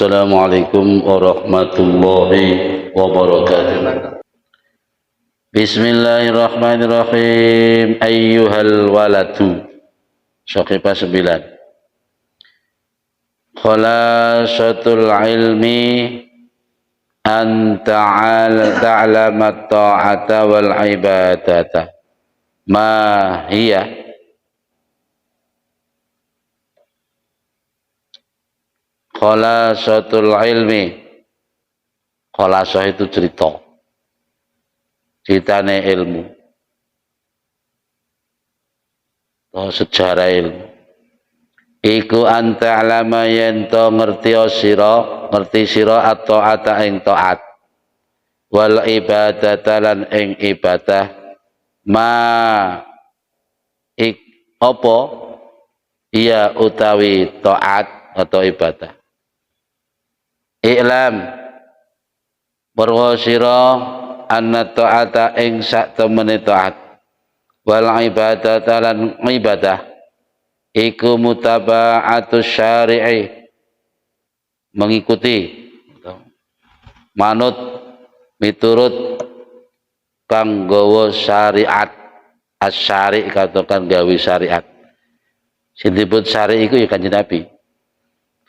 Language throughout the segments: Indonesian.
Assalamualaikum warahmatullahi wabarakatuh. Bismillahirrahmanirrahim. Ayyuhal waladu. Syaqifah 9. Khulasatul ilmi an ta'lama ta'ata wal ibadata. Ma hiya? Khulasatul ilmi. Khulasah itu ceritane ilmu atau sejarah ilmu. Iku anta alama yen to ngerti sira atau ata ing taat wal ibadata lan ing ibadah ma apa iya utawi taat atau ibadah. I'lam berwa sira anna ta'ata ing sak temene taat wal ibadata lan ibadah iku mutaba'atus syari'i mengikuti manut miturut kang gawa syariat as-syari' katakan gawe syariat sing disebut syari' iku ya Kanjeng Nabi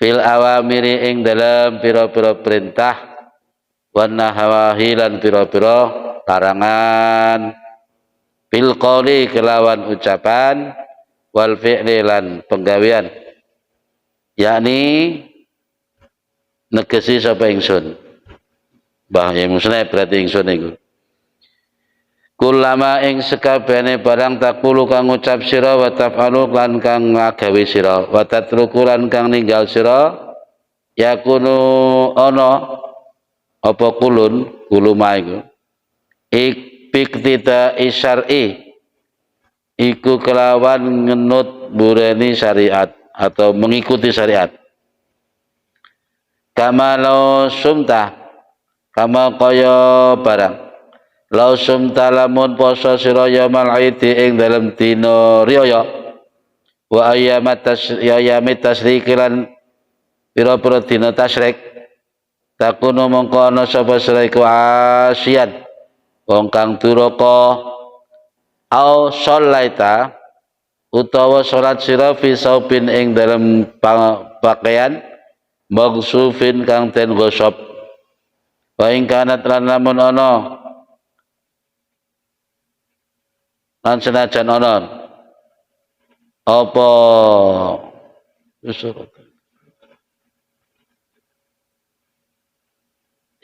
fil awamiri ing dalam pira-pira perintah wan nahawahi lan pira-pira larangan bil qouli kelawan ucapan wal fi'li lan penggawean yakni negesi sapa ingsun mbah yang musnah berarti ingsun iku kulama ing sekabehane barang takulu kang ngucap sira wa taf'alu lan kang ngagawe sira wa tatruku lan kang ninggal sira yakunu ana apa kuluma iku iktida isyar'i iku kelawan ngenut bureni syariat atau mengikuti syariat kama law sumta kama kaya barang law sumta lamun poso sira yaumul aidi ing dalem dina riyaya wa ayyamat tasyrik lan pira-pira dina tasyrik takunu mongko ana sapa sira iku asian wong kang duraka au sholaita utawa salat sira fi saubin ing dalem pakaian magsufin kang den gosop wa ing kanat lan lamun ana lan senajan ana apa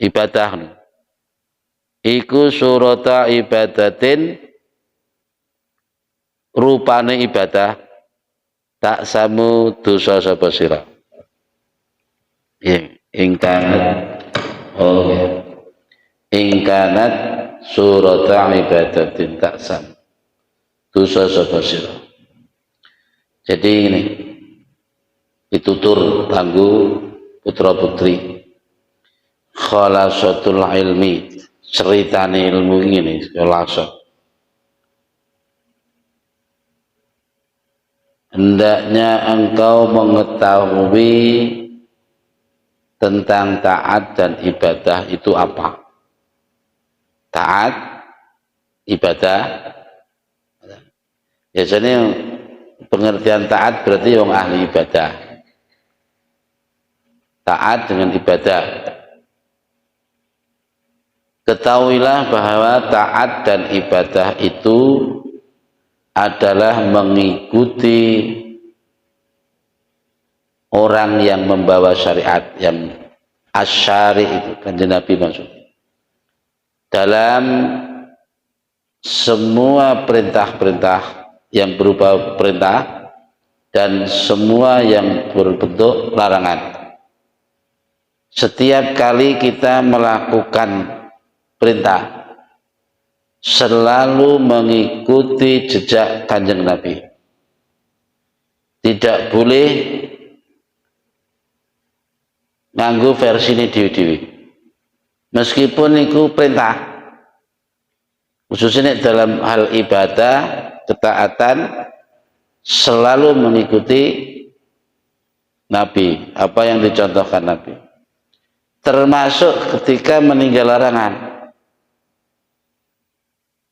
ibadah iku surata ibadatin rupane ibadah tak samu dosa sapa sira ingkanat surata ibadatin tak samu dosa sapa sira. Jadi ini ditutur kanggo putra-putri khalasatul ilmi ceritane ilmu ini khulasah hendaknya engkau mengetahui tentang taat dan ibadah itu apa. Taat ibadah biasanya pengertian taat berarti orang ahli ibadah. Taat dengan ibadah. Ketahuilah bahwa taat dan ibadah itu adalah mengikuti orang yang membawa syariat yang asyari itu Kanjeng Nabi maksud dalam semua perintah-perintah yang berupa perintah dan semua yang berbentuk larangan. Setiap kali kita melakukan perintah selalu mengikuti jejak Kanjeng Nabi. Tidak boleh nganggo versi ini dewi-dewi. Meskipun itu perintah, khususnya dalam hal ibadah, ketaatan, selalu mengikuti Nabi, apa yang dicontohkan Nabi. termasuk ketika meninggal larangan.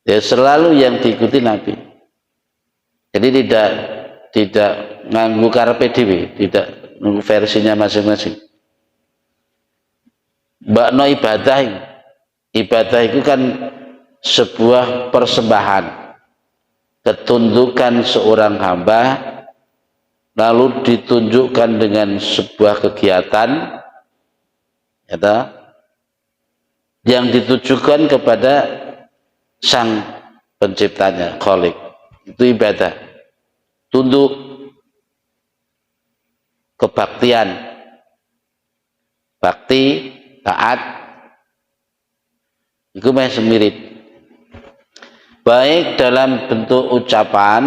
Ya selalu yang diikuti Nabi. Jadi tidak nganggu karepe dhewe, tidak nganggu versinya masing-masing. Bakno ibadah itu kan sebuah persembahan, ketundukan seorang hamba, lalu ditunjukkan dengan sebuah kegiatan yang ditujukan kepada sang penciptanya, Khalik. Itu ibadah, tunduk, kebaktian, bakti, taat, itu masih mirip, baik dalam bentuk ucapan,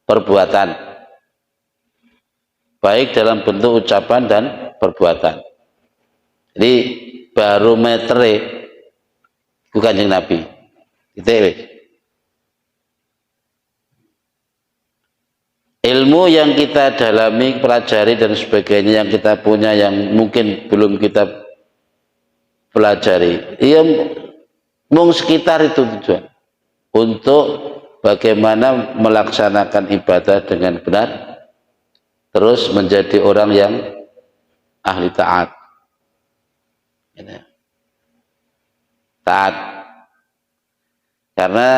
perbuatan, baik dalam bentuk ucapan dan perbuatan. Jadi barometer bukan yang Nabi. Ilmu yang kita dalami, pelajari dan sebagainya yang kita punya yang mungkin belum kita pelajari, ia mung sekitar itu tujuan untuk bagaimana melaksanakan ibadah dengan benar, terus menjadi orang yang ahli taat. Taat karena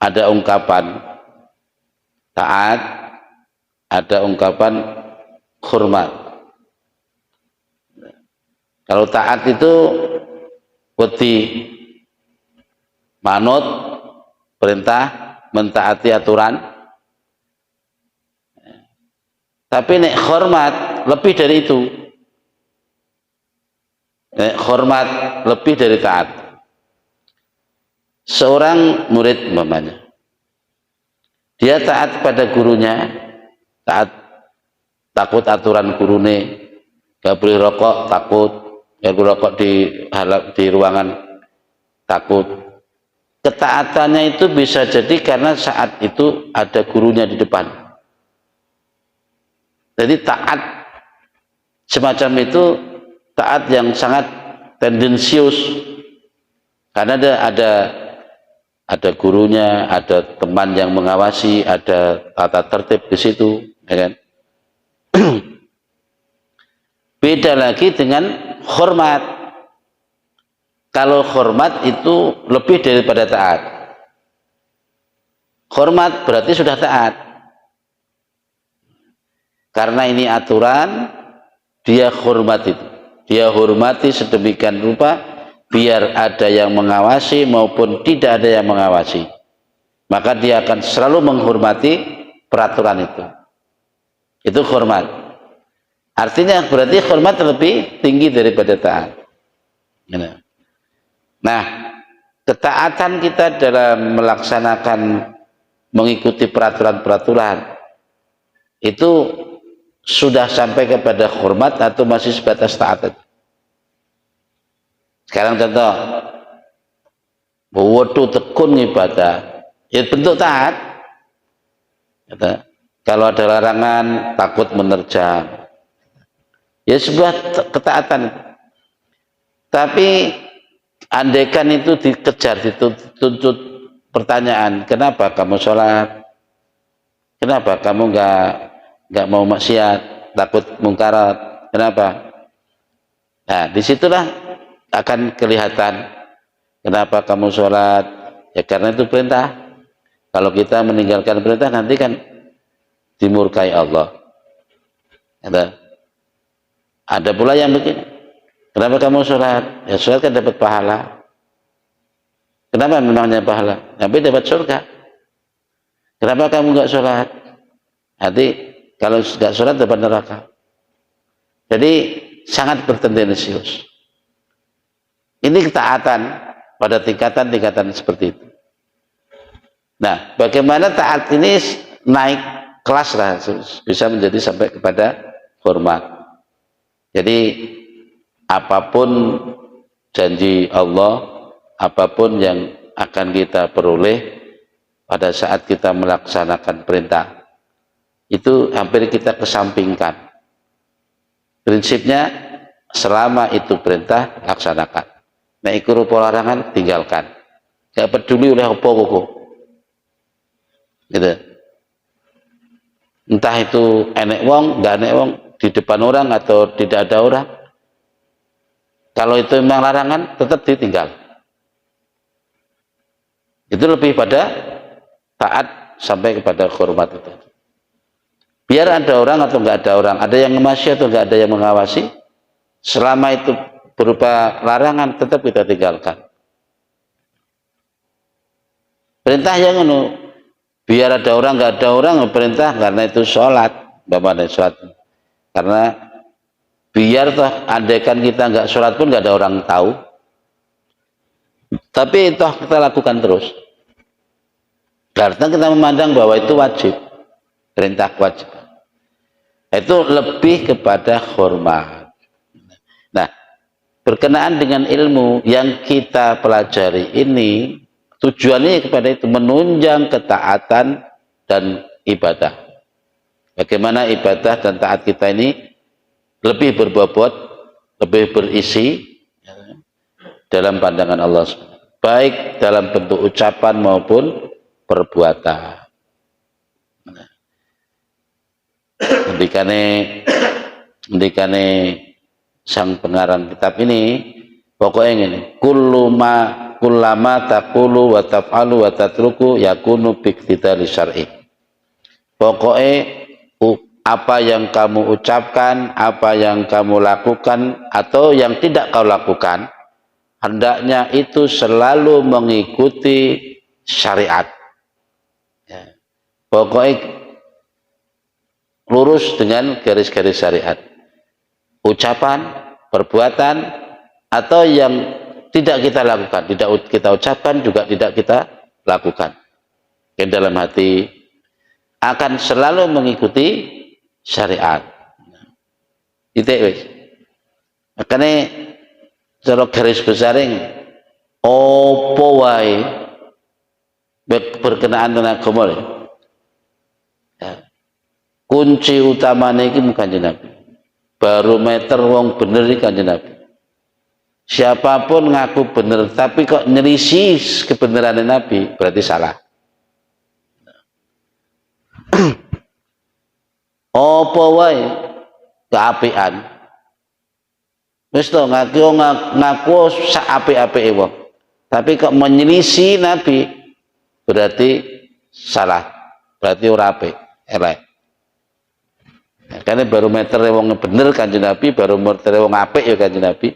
ada ungkapan taat, ada ungkapan hormat. Kalau taat itu wedi, manut perintah, mentaati aturan. Tapi nek hormat lebih dari itu. Nek hormat lebih dari taat. Seorang murid umpamanya, dia taat pada gurunya, taat, takut aturan gurune, gak boleh rokok, takut, gak boleh rokok di ruangan, takut. Ketaatannya itu bisa jadi karena saat itu ada gurunya di depan. Jadi taat semacam itu taat yang sangat tendensius karena ada gurunya, ada teman yang mengawasi, ada tata tertib di situ, ya kan? Beda lagi dengan hormat. Kalau hormat itu lebih daripada taat. Hormat berarti sudah taat. Karena ini aturan, dia hormat itu. Dia hormati sedemikian rupa biar ada yang mengawasi maupun tidak ada yang mengawasi, maka dia akan selalu menghormati peraturan itu hormat. Artinya berarti hormat lebih tinggi daripada taat. Nah, ketaatan kita dalam melaksanakan mengikuti peraturan-peraturan itu sudah sampai kepada hormat atau masih sebatas taat? Sekarang contoh, waduh tekun ibadah, ya bentuk taat. Kalau ada larangan, takut menerjang, ya sebuah ketaatan. Tapi andaikan itu dikejar, dituntut pertanyaan, kenapa kamu sholat? Kenapa kamu nggak mau maksiat, takut mungkarat? Kenapa? Nah, disitulah akan kelihatan kenapa kamu sholat, ya karena itu perintah. Kalau kita meninggalkan perintah nanti kan dimurkai Allah. Ada pula yang begini, kenapa kamu sholat? Ya sholat kan dapat pahala. Kenapa memangnya pahala? Tapi dapat surga. Kenapa kamu nggak sholat? Nanti kalau nggak sholat dapat neraka. Jadi sangat bertendensius. Ini ketaatan pada tingkatan-tingkatan seperti itu. Nah, bagaimana taat ini naik kelas lah, bisa menjadi sampai kepada hormat. Jadi apapun janji Allah, apapun yang akan kita peroleh pada saat kita melaksanakan perintah, itu hampir kita kesampingkan. Prinsipnya selama itu perintah laksanakan. Nek iku rupa larangan tinggalkan. Gak peduli oleh apa kok. Gitu. Entah itu enek wong, gak enek wong, di depan orang atau tidak ada orang. Kalau itu memang larangan, tetap ditinggal. Itu lebih pada taat sampai kepada hormat itu. Biar ada orang atau nggak ada orang, ada yang mengawasi atau nggak ada yang mengawasi, selama itu berupa larangan tetap kita tinggalkan. Perintah yang biar ada orang nggak ada orang, perintah karena itu sholat, bapak sholat. Karena biar toh andaikan kita nggak sholat pun nggak ada orang tahu, tapi toh kita lakukan terus. Karena kita memandang bahwa itu wajib, perintah wajib. Itu lebih kepada hormat. Nah, berkenaan dengan ilmu yang kita pelajari ini, tujuannya kepada itu menunjang ketaatan dan ibadah. Bagaimana ibadah dan taat kita ini lebih berbobot, lebih berisi dalam pandangan Allah, baik dalam bentuk ucapan maupun perbuatan. Ndikane sang pengarang kitab ini pokoknya ini kullama taqulu wa taf'alu wa tatruku yakunu biqtidari syar'i. Pokoknya apa yang kamu ucapkan, apa yang kamu lakukan atau yang tidak kau lakukan, hendaknya itu selalu mengikuti syariat. Ya. Pokoknya lurus dengan garis-garis syariat. Ucapan, perbuatan, atau yang tidak kita lakukan, tidak kita ucapkan juga tidak kita lakukan. Yang dalam hati akan selalu mengikuti syariat. Itu wis. Makanya cara garis besar ini opo wae berkenaan dengan agama. Kunci utamanya ini Kanjeng Nabi. Barometer wong bener iki Kanjeng Nabi. Siapapun ngaku bener tapi kok nyelisi kebenaran Nabi berarti salah. Apa wae keapian. Wis to ngaku sak apik-apike wong. Tapi kok menyelisi Nabi berarti salah. Berarti ora apik, elek. Karena barometer wong bener Kanjeng Nabi, barometer wong apik ya Kanjeng Nabi,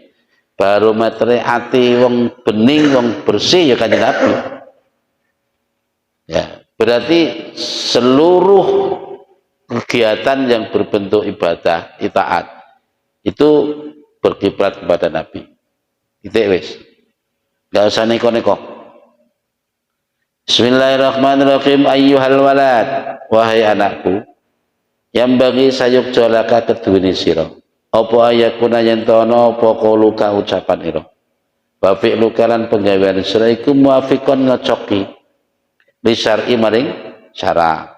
barometer ati wong bening, wong bersih ya Kanjeng Nabi. Ya, berarti seluruh kegiatan yang berbentuk ibadah, itaat itu berkiblat kepada Nabi. Itu wis. Enggak usah neko-neko. Bismillahirrahmanirrahim. Ayyuhal walad, wahai anakku, yang bagi sayuk jolaka keduweni sira apa ayakuna yen tono apa qauluka ucapan ira wa fi'luka lan penggawean sira iku muafiqon ngocoki li syar'i maring syara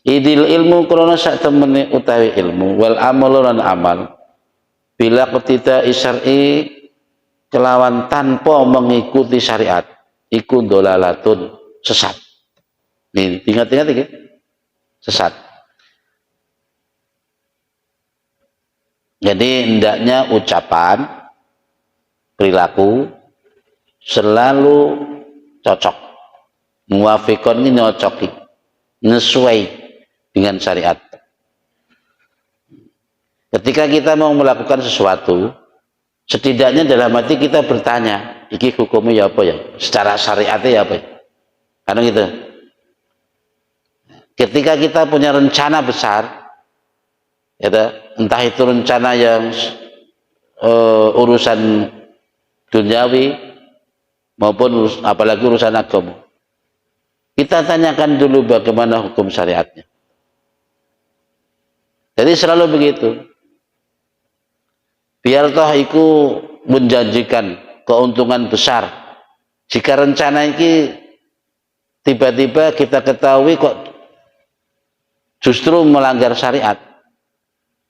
idil ilmu krana sak temene utawi ilmu wal amal lan amal bila ketita syar'i kelawan tanpa mengikuti syariat iku dolalatun sesat. Nih ingat-ingat iki sesat. Jadi hendaknya ucapan, perilaku selalu cocok. Muwafiqon ini nyocoki, nyesuai dengan syariat. Ketika kita mau melakukan sesuatu, setidaknya dalam hati kita bertanya, iki hukumnya ya apa ya? Secara syariatnya ya apa ya? Karena gitu. Ketika kita punya rencana besar, ya, entah itu rencana yang urusan duniawi maupun apalagi urusan agama, kita tanyakan dulu bagaimana hukum syariatnya. Jadi selalu begitu. Biar toh itu menjanjikan keuntungan besar. Jika rencana ini tiba-tiba kita ketahui kok justru melanggar syariat,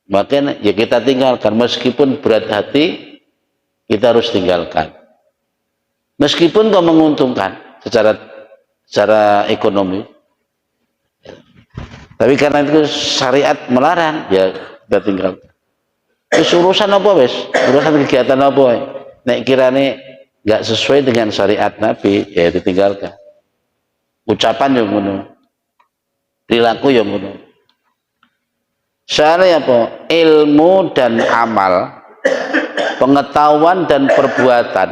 Maka ya kita tinggalkan, meskipun berat hati kita harus tinggalkan. Meskipun kau menguntungkan secara ekonomi, tapi karena itu syariat melarang, ya kita tinggalkan. Terus urusan apa wes? Urusan kegiatan apa? Nek kirane nggak sesuai dengan syariat Nabi, ya ditinggalkan. Ucapan yang ngono, perilaku yang ngono. Soalnya apa? Ilmu dan amal, pengetahuan dan perbuatan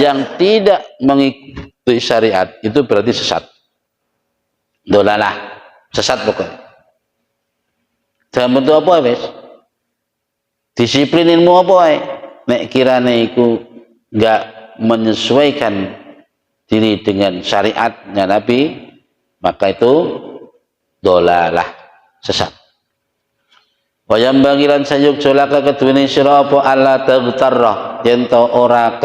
yang tidak mengikuti syariat itu berarti sesat. Dolalah, sesat pokoknya. Dalam bentuk apa wes? Disiplin ilmu apa wae? Nek kirane iku enggak menyesuaikan diri dengan syariatnya Nabi, maka itu dolalah, sesat. Wayam bangilan sayuk jolaka keduweni sira apa Allah taghtarra yen to ora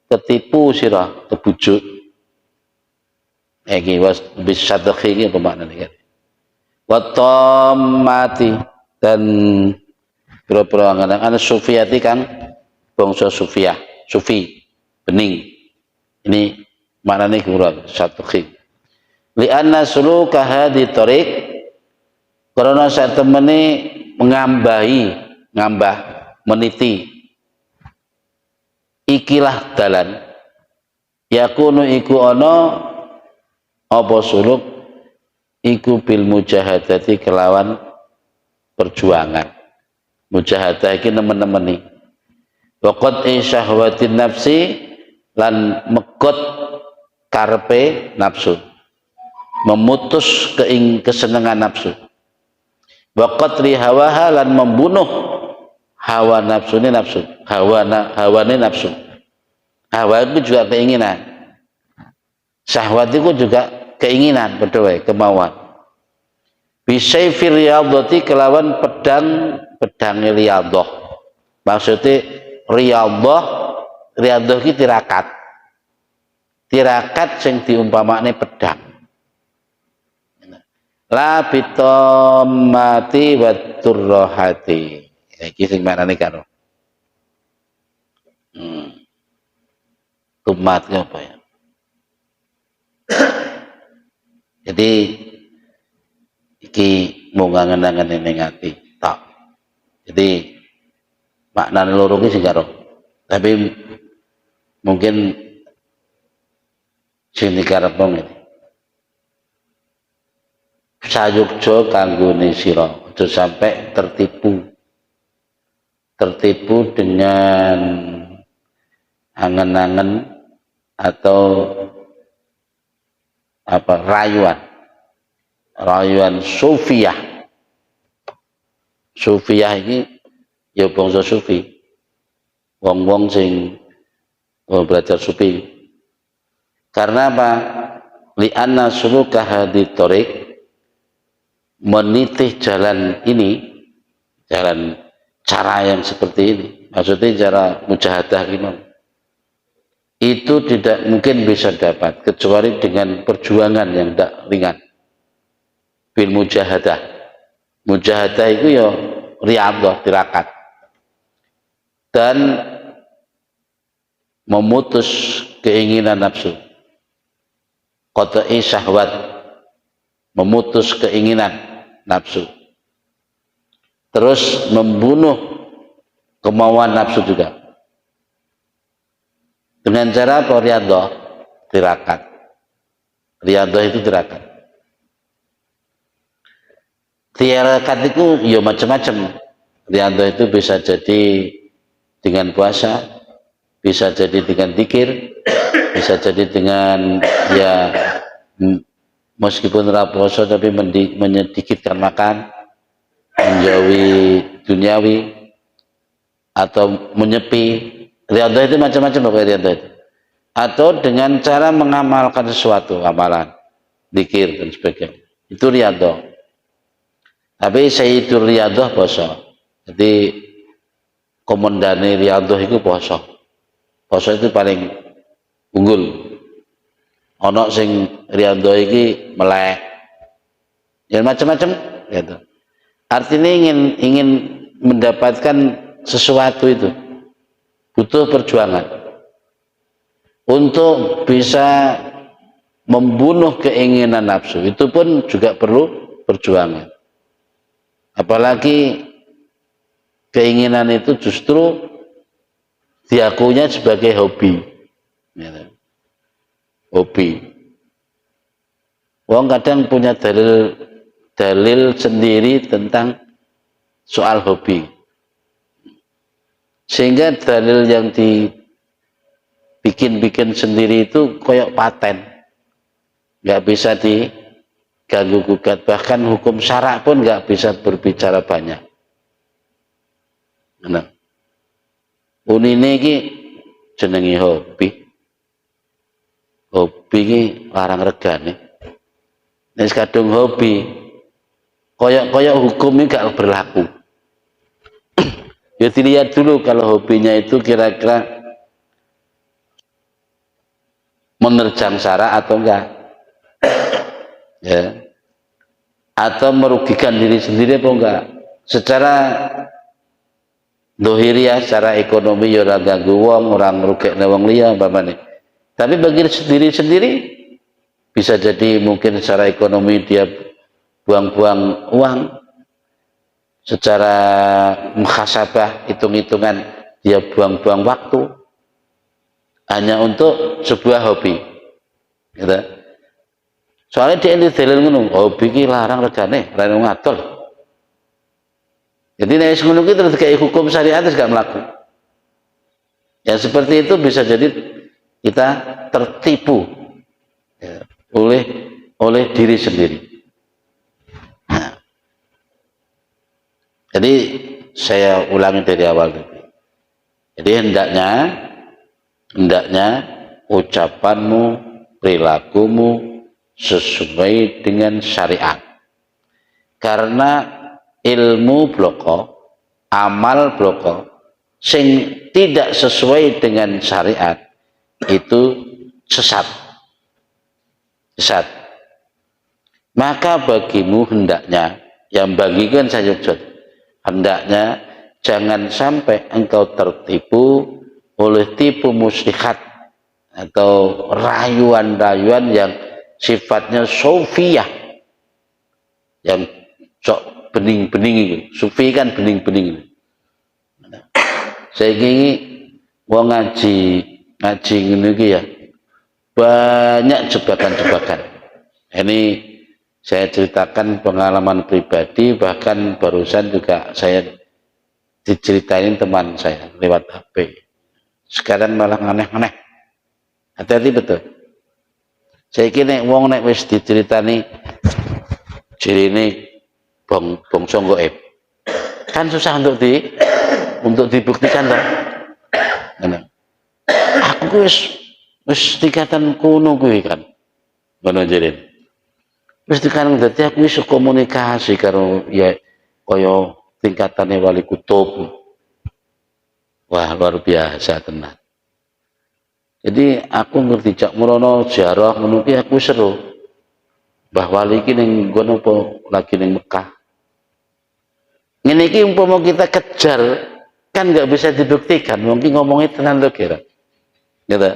ketipu sira, kebujuk. Iki was bisa iki apa maknane kan? Wa tammati dan pura-pura angan-angan sufiyati kan bangsa sufiyah, sufi, bening. Ini maknanya kurang satu khid. Lianna suluka hadi tariq karena saat temani ngambah, meniti. Ikilah dalan. Yakunu iku ono apa suluk iku bil mujahadati kelawan perjuangan. Mujahadah iki nemen-nemeni. Waqad syahwatin nafsi lan megot karpe nafsu. Memutus kesenangan nafsu. Waqad hawaha lan membunuh hawa nafsu ini nafsu. Hawane nafsu. Hawa itu juga keinginan. Syahwat itu juga keinginan, betul, kemauan. Bisayfir riyadhati kelawan pedang riyadhah. Maksudnya riyadhah ki tirakat. Tirakat sing diumpamakne pedang. La bitamati wa turrahati. Iki sing maknane karo. Tumat apa ya? Jadi iki mau ngangen-angen ning ati tak. Jadi maknane loro ki sing karo. Tapi mungkin sing dikarep wong iki. Sayukjo kanggone sira, aja sampai tertipu dengan angen-angen atau apa rayuan sufiyah ini ya bangsa sufi, wong-wong sing belajar sufi. Karena apa? Li'anna suluka hadi tariq, menitih jalan ini, jalan cara yang seperti ini, maksudnya cara mujahadah gimana, itu tidak mungkin bisa dapat kecuali dengan perjuangan yang tidak ringan. Bil mujahadah itu ya riyadhah, tirakat, dan memutus keinginan nafsu, qata'i syahwat, memutus keinginan nafsu, terus membunuh kemauan nafsu juga dengan cara apa? Riyadhah, tirakat. Riyadhah itu tirakat. Tirakat itu ya macam-macam. Riyadhah itu bisa jadi dengan puasa, bisa jadi dengan zikir, bisa jadi dengan ya meskipun ora puasa tapi menyedikitkan makan, menjauhi duniawi, atau menyepi. Riyadhah itu macam-macam pokoknya riyadhah itu. Atau dengan cara mengamalkan sesuatu, amalan, zikir dan sebagainya. Itu riyadhah. Tapi sayyidul riyadhah poso. Jadi komandane riyadhah itu poso. Poso itu paling unggul. Ono sing riyadhah iki melek. Ya macam-macam gitu. Artinya ingin mendapatkan sesuatu itu butuh perjuangan. Untuk bisa membunuh keinginan nafsu itu pun juga perlu perjuangan. Apalagi keinginan itu justru diakunya sebagai hobi. Hobi. Wong kadang punya dalil sendiri tentang soal hobi. Sehingga dalil yang dibikin sendiri itu koyok paten. Nggak bisa diganggu gugat. Bahkan hukum syarak pun nggak bisa berbicara banyak. Nah, unine iki jenengi hobi. Hobi iki larang regane. Nek kadung hobi, koyok hukum ini gak berlaku. Ya dilihat dulu kalau hobinya itu kira-kira menerjang syarak atau enggak. Ya. Atau merugikan diri sendiri apa enggak. Secara dohiriah, secara ekonomi ya ora ganggu wong, orang ngrugekne wong liya umpamane. Tapi bagi diri sendiri bisa jadi mungkin secara ekonomi dia buang-buang uang, secara muhasabah hitung-hitungan dia buang-buang waktu hanya untuk sebuah hobi, gitu. Soalnya dia ini dalil ngono, hobi ki larang regane, larang ngatur. Jadi nek ngono ki terus kayak hukum syariat terus gak mlaku. Ya seperti itu bisa jadi kita tertipu ya, oleh diri sendiri. Nah, jadi saya ulangi dari awal. Jadi hendaknya ucapanmu, perilakumu sesuai dengan syariat. Karena ilmu bloko, amal bloko, sing tidak sesuai dengan syariat itu sesat. Maka bagimu hendaknya, yang bagikan saya hendaknya jangan sampai engkau tertipu oleh tipu muslihat atau rayuan-rayuan yang sifatnya sufiyah, yang sok bening-bening itu. Sufi kan bening-bening. Saya ingin wong ngaji ngene iki ya. Banyak jebakan-jebakan. Ini saya ceritakan pengalaman pribadi, bahkan barusan juga saya diceritain teman saya lewat HP. Sekarang malah aneh-aneh. Hati-hati betul. Saya kira wong nek wis diceritani jirine bangsa gaib. Kan susah untuk dibuktikan toh. Aku wis tingkatan kuno kuwi kan. Ngono jirin. Wis tingkatan dadi aku iso komunikasi karo ya kaya tingkatane wali kutub. Wah, luar biasa tenan. Jadi aku ngerti cak merono ziarah ngono ki aku seru. Mbah wali iki ning ngono apa lagi ning Mekah. Ngene iki umpama kita kejar kan nggak bisa dibuktikan, mungkin ngomongnya tenan lo kira. Gitu.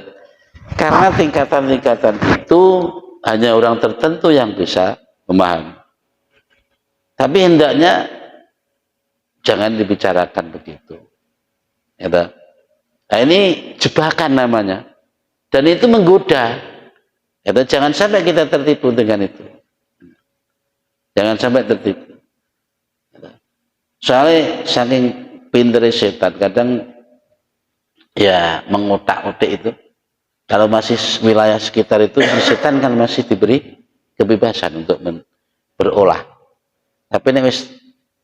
Karena tingkatan-tingkatan itu hanya orang tertentu yang bisa memahami. Tapi hendaknya jangan dibicarakan begitu. Gitu. Nah ini jebakan namanya. Dan itu menggoda. Gitu. Jangan sampai kita tertipu dengan itu. Jangan sampai tertipu. Gitu. Soalnya saking pinter setan kadang ya mengutak-utik itu. Kalau masih wilayah sekitar itu setan kan masih diberi kebebasan untuk berolah. Tapi ini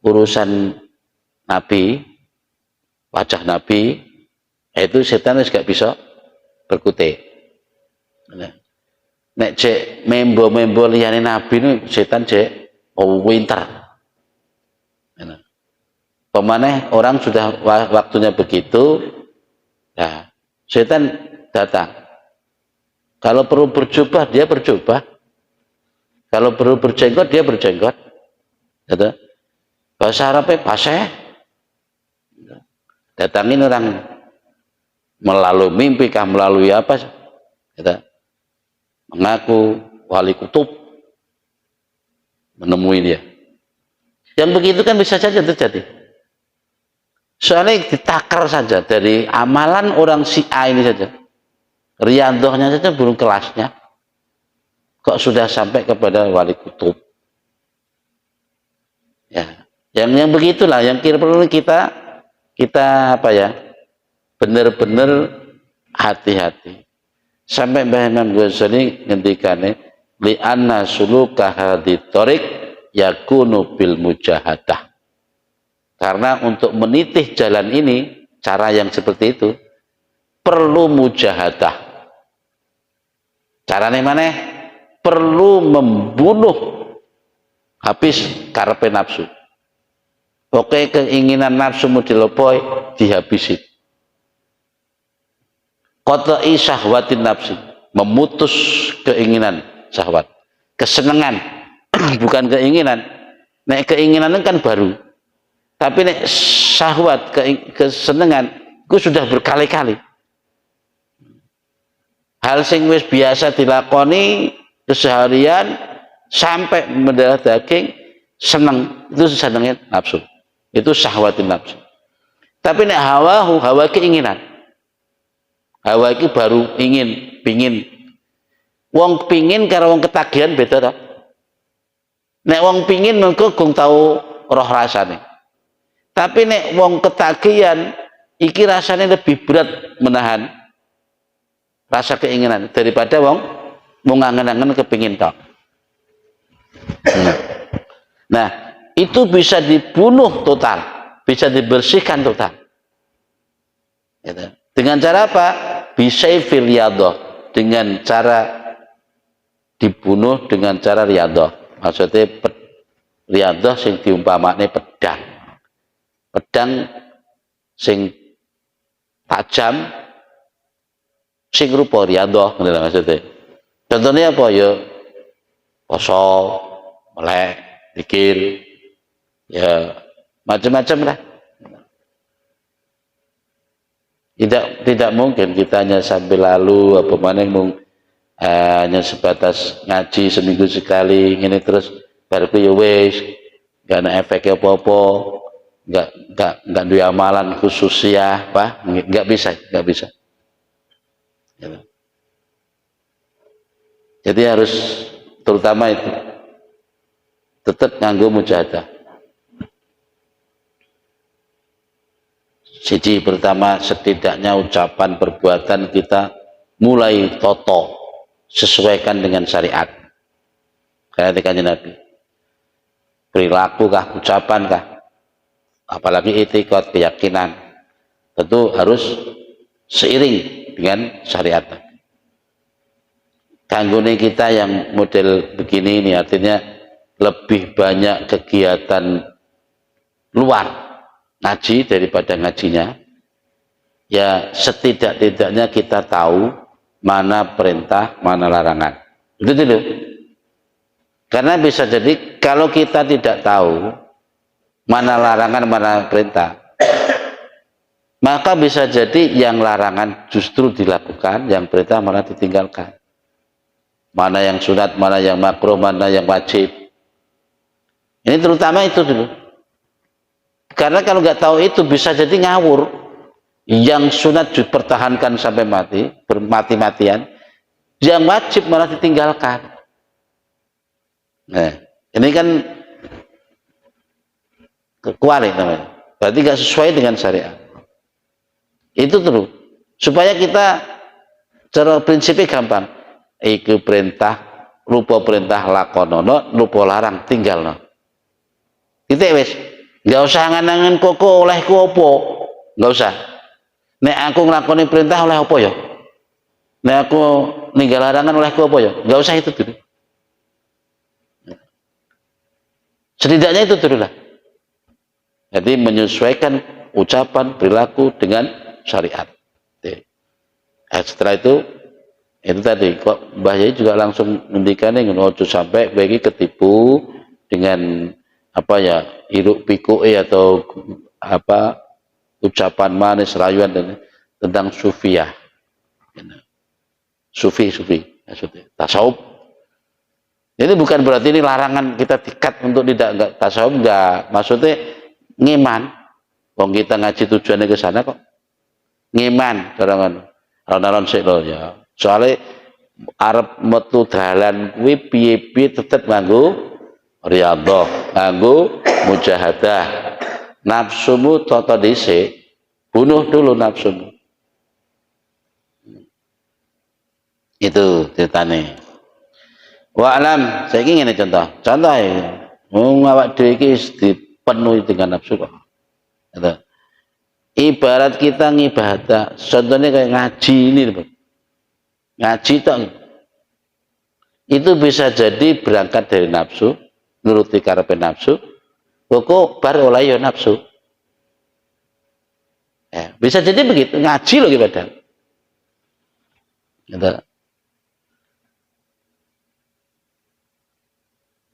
urusan Nabi, wajah Nabi, itu setan gak bisa berkutik. Nek cek membo liyane Nabi ini setan cek winter. Pemaneh orang sudah waktunya begitu, ya setan datang. Kalau perlu berjubah dia berjubah, kalau perlu berjenggot dia berjenggot, gitu. Bahasa Arabnya paseh. Datangin orang melalui mimpi kah, melalui apa? Kita mengaku wali kutub, menemui dia. Yang begitu kan bisa saja terjadi. Soalnya ditakar saja dari amalan orang si A ini saja. Riadohnya saja belum kelasnya. Kok sudah sampai kepada wali kutub? Ya, yang begitulah yang kira perlu kita apa ya, benar-benar hati-hati. Sampai Mbah Imam Ghazali ngendikane li anna suluka hadhihi thariq yakunu bil mujahadah. Karena untuk menitih jalan ini, cara yang seperti itu perlu mujahadah. Caranya mana? Perlu membunuh habis karepe nafsu. Oke, keinginan nafsu dilopoi, dihabisi. Qata'i syahwatin nafsi, memutus keinginan syahwat. Kesenangan, bukan keinginan. Nek keinginan kan baru. Tapi nek syahwat, kesenangan, itu sudah berkali-kali. Hal sing wis biasa dilakoni keseharian sampai mendarah daging, senang, itu senangnya nafsu. Itu syahwatin nafsu. Tapi nek hawa keinginan. Hawa itu baru pingin. Wong pingin karo wong ketagihan beda toh. Nek wong pingin mengko gong tau roh rasane. Tapi nek wong ketagihan iki rasanya lebih berat menahan rasa keinginan daripada wong ngangen-angen kepingin tok. Nah, itu bisa dibunuh total, bisa dibersihkan total. Gitu. Dengan cara apa? Bisa riyadhah, dengan cara dibunuh dengan cara riyadhah. Maksudnya riyadhah sing diumpamakne pedang. Pedang sing tajam sing rupa riyadhah, ngono maksudnya. Contohnya apa ya? Poso, melek, zikir, ya macam-macam lah. Tidak mungkin kita hanya sambil lalu apa mana hanya sebatas ngaji seminggu sekali ini terus baru ya wis nggak ada efeknya apa-apa, nggak duwe amalan khusus ya apa, nggak bisa gitu. Jadi harus terutama itu tetap nganggo mujahadah. Siji pertama, setidaknya ucapan perbuatan kita mulai toto, sesuaikan dengan syariat. Kayak dikatakan Nabi. Perilaku kah, ucapan kah, apalagi itikad, keyakinan, tentu harus seiring dengan syariat. Kanggone kita yang model begini ini artinya lebih banyak kegiatan luar ngaji daripada ngajinya, ya setidak-tidaknya kita tahu mana perintah, mana larangan. Itu dulu. Karena bisa jadi kalau kita tidak tahu mana larangan, mana perintah, maka bisa jadi yang larangan justru dilakukan, yang perintah malah ditinggalkan. Mana yang sunat, mana yang makruh, mana yang wajib. Ini terutama itu dulu. Karena kalau nggak tahu itu bisa jadi ngawur. Yang sunat dipertahankan sampai mati, bermati-matian. Yang wajib malah ditinggalkan. Nah, ini kan kekualik namanya. Berarti nggak sesuai dengan syariat. Itu terus. Supaya kita cara prinsipnya gampang. Iku perintah, lupa perintah lakonono, lupa larang tinggalno. Itu wis. Nggak usah nganangan koko olehku opo, nggak usah. Nek aku ngelakoni perintah oleh opo ya? Nek aku ninggal larangan olehku opo ya? Nggak usah itu dulu. Setidaknya itu dulu lah. Jadi menyesuaikan ucapan perilaku dengan syariat. Setelah itu tadi kok Mbah Yai juga langsung ngendikan ngono, ojo sampai bagi ketipu dengan apa ya, hiruk pikuk atau apa ucapan manis rayuan dan tentang sufiah. Sufi maksudnya tasawuf. Ini bukan berarti ini larangan kita tikat untuk tidak enggak tasawuf, enggak. Maksudnya ngiman. Wong kita ngaji tujuannya ke sana kok. Ngiman orang alon-alon sik lho ya. Soalnya arep metu dalan kuwi piye-piye tetep nganggo riyadhah, nganggo mujahadah. Nafsumu tata dhisik, bunuh dulu nafsumu. Itu ceritane. Wa alam, saiki ngene contoh. Contoh ya. Wong awak dhewe iki dipenuhi dengan nafsu kok. Gitu. Ibarat kita ngibadah, contohnya kayak ngaji ini, ngaji tok. Itu bisa jadi berangkat dari nafsu, nuruti karepe nafsu, kok bar oleh ya nafsu. Ya, bisa jadi begitu, ngaji loh ibadah. Gitu.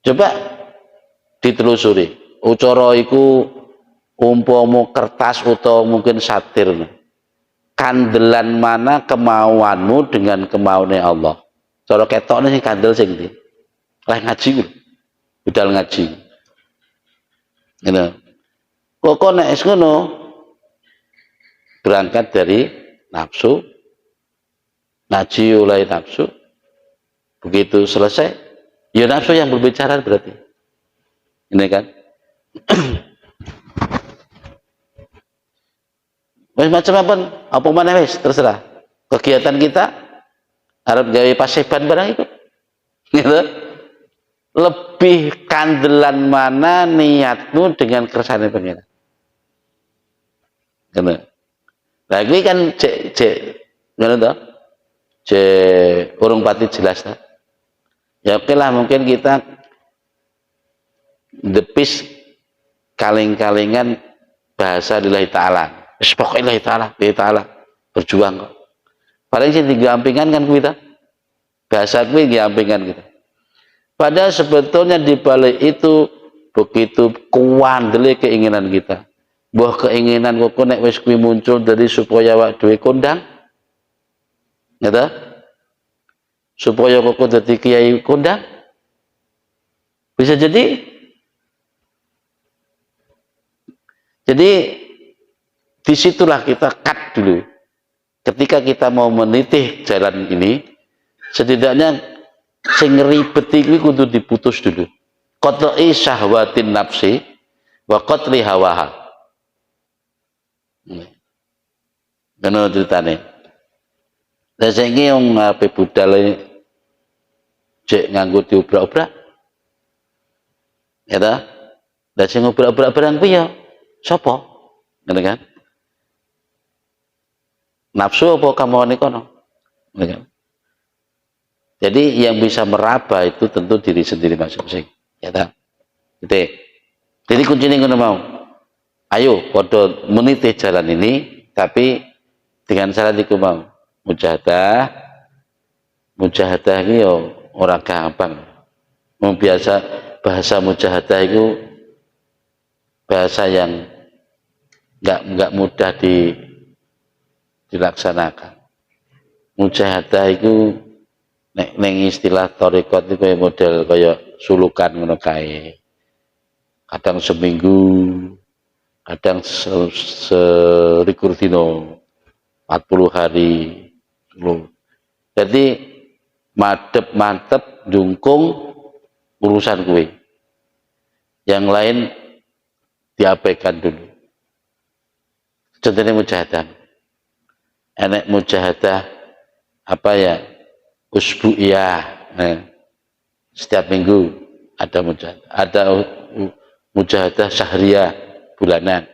Coba ditelusuri, ucara iku umpama kertas atau mungkin satir. Kandelan mana kemauanmu dengan kemauannya Allah. Cara ketokne sing kandel sing ndi? Lah ngaji ku. Budal ngaji. Ngono. Kok nek wis ngono berangkat dari nafsu, ngaji oleh nafsu, begitu selesai ya nafsu yang berbicara berarti ini kan. Wis macam apa mana wis terserah kegiatan kita harap gawe paseban barang itu gitu. Lebih kandelan mana niatmu dengan kersane pengen gitu. Nah ini kan cek ngono to cek urung pati jelas ta. Ya oke lah mungkin kita depis kaling-kalingan bahasa lillahi ta'ala. Pokoknya lillahi ta'ala berjuang kok. Paling sih digampingan kan kita. Bahasa kuwi digampingan kita. Padahal sebetulnya di balik itu begitu kuandele keinginan kita. Mbah keinginan kok nek wis kuwi muncul dari supaya awak dhewe kondang. Gitu? Supaya kok dadi kiai kondang. Bisa jadi disitulah kita cut dulu. Ketika kita mau menitih jalan ini, setidaknya sing ribet iki kudu diputus dulu. Qat'i syahwatin nafsi wa qatli hawaha. Ngono ceritane. Lah saiki wong ape budal cek nganggo diobrak-obrak. Ya ta? Lah sing obrak-obrak barang kuwi ya sapa? Ngono kan? Nafsu apa kamu kono? Jadi yang bisa meraba itu tentu diri sendiri masing-masing. Ya tak? Jadi kuncinya ngono mau. Ayo podo meniti jalan ini, tapi dengan syarat iku mau. Mujahadah ini yo ora gampang. Wong biasa bahasa mujahadah itu bahasa yang enggak mudah dilaksanakan. Mujahadah itu nek istilah tarekat itu kayak model kayak sulukan ngono kae. Kadang seminggu, kadang serikur dino, 40 hari. Jadi mantep jungkung urusan kue. Yang lain diabaikan dulu. Contohnya mujahadah. Enek mujahadah apa ya? Usbu'iyah. Setiap minggu ada mujahadah. Ada mujahadah syahriyah bulanan.